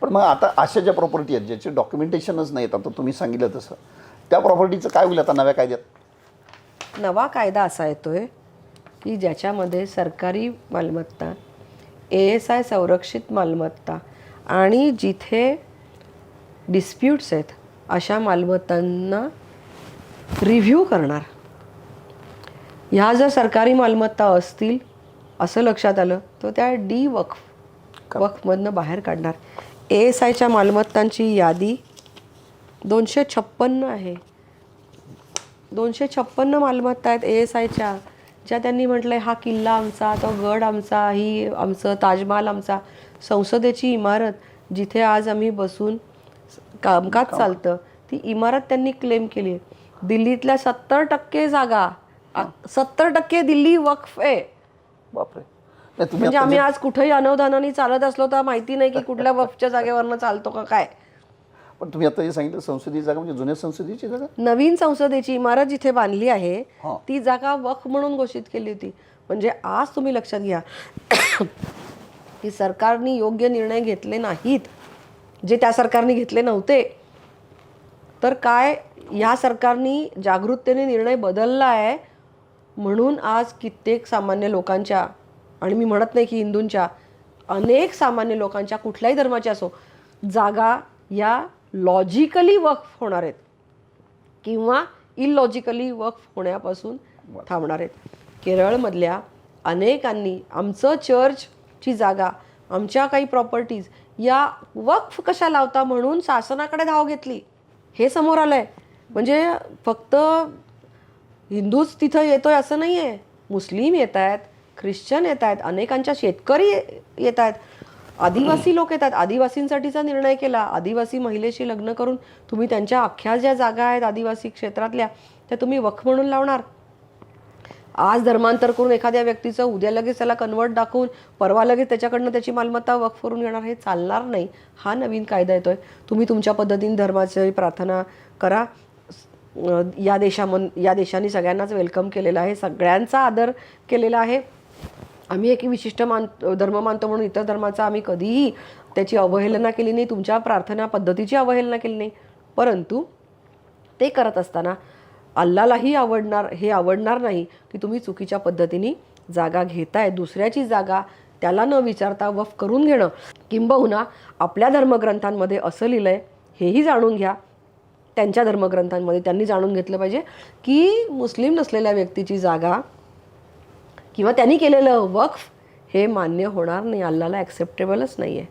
पण मग आता अशा ज्या प्रॉपर्टी आहेत ज्याचे डॉक्युमेंटेशनच नाहीत, आता तुम्ही सांगितलं तसं, त्या प्रॉपर्टीचं काय होईल आता नव्या कायद्यात? नवा कायदा असा येतोय की ज्याच्यामध्ये सरकारी मालमत्ता, ASI संरक्षित मालमत्ता आणि जिथे डिस्प्यूट्स आहेत अशा मालमत्तांना रिव्ह्यू करणार. ह्या जर सरकारी मालमत्ता असतील असं लक्षात आलं तर त्या वक्फमधनं बाहेर काढणार. ASIच्या मालमत्तांची यादी 256 आहे. 256 मालमत्ता आहेत ASIच्या, ज्या त्यांनी म्हटलंय हा किल्ला आमचा, तो गड आमचा, ही आमचं ताजमहाल आमचा, संसदेची इमारत जिथे आज आम्ही बसून कामकाज चालतं ती इमारत त्यांनी क्लेम केली. दिल्लीतल्या 70% जागा, 70% दिल्ली वक्फ आहे. बापरे. नाही, तुम्ही म्हणजे आता आम्ही आज कुठेही अनवधानाने चालत असलो तर माहिती नाही की कुठल्या वक्फच्या जागेवरनं चालतो का काय. पण तुम्ही आता जे सांगितलं संसदीय जागा म्हणजे जुन्या संसदेची जागा? नवीन संसदेची इमारत जिथे बांधली आहे हां. ती जागा वक्फ म्हणून घोषित केली होती. म्हणजे आज तुम्ही लक्षात घ्या की सरकारने योग्य निर्णय घेतले नाहीत, जे त्या सरकारने घेतले नव्हते, तर काय ह्या सरकारने जागरूकतेने निर्णय बदलला आहे म्हणून आज कित्येक सामान्य लोकांच्या, आणि मी म्हणत नाही की हिंदूंच्या, अनेक सामान्य लोकांच्या कुठल्याही धर्माच्या असो, जागा या लॉजिकली वक्फ होणार आहेत किंवा इलॉजिकली वक्फ होण्यापासून थांबणार आहेत. केरळमधल्या अनेकांनी आमचं चर्चची जागा, आमच्या काही प्रॉपर्टीज या वक्फ कशा लावता म्हणून शासनाकडे धाव घेतली. हे समोर आलं आहे. म्हणजे फक्त हिंदूच तिथं येतोय असं नाही आहे. मुस्लिम येत आहेत, ख्रिश्चन येत आहेत, अनेकांच्या शेतकरी येत आहेत, आदिवासी लोक येतात. आदिवासींसाठीचा निर्णय केला. आदिवासी महिलेशी लग्न करून तुम्ही त्यांच्या अख्ख्या ज्या जागा आहेत आदिवासी क्षेत्रातल्या त्या तुम्ही वक्फ म्हणून लावणार. आज धर्मांतर करून एखाद्या व्यक्तीचं उद्या लगेच त्याला कन्वर्ट दाखवून परवा लगेच त्याच्याकडनं त्याची मालमत्ता वक्फ करून घेणार, हे चालणार नाही. हा नवीन कायदा येतोय. तुम्ही तुमच्या पद्धतीने धर्माची प्रार्थना करा. या देशाने सगळ्यांनाच वेलकम केलेलं आहे, सगळ्यांचा आदर केलेला आहे. आम्ही एक विशिष्ट धर्म मानतो म्हणून इतर धर्माचा आम्ही कधीही त्याची अवहेलना केली नाही, तुमच्या प्रार्थना पद्धतीची अवहेलना केली नाही. परंतु ते करत असताना अल्लालाही आवडणार नाही की तुम्ही चुकीच्या पद्धतीने जागा घेताय. दुसऱ्याची जागा त्याला न विचारता वक्फ करून घेणं, किंबहुना आपल्या धर्मग्रंथांमध्ये असं लिहिलं आहे हेही जाणून घ्या. त्यांच्या धर्मग्रंथांमध्ये त्यांनी जाणून घेतलं पाहिजे की मुस्लिम नसलेल्या व्यक्तीची जागा किंवा त्यांनी केलेलं वक्फ हे मान्य होणार नाही, अल्लाला ॲक्सेप्टेबलच नाही आहे.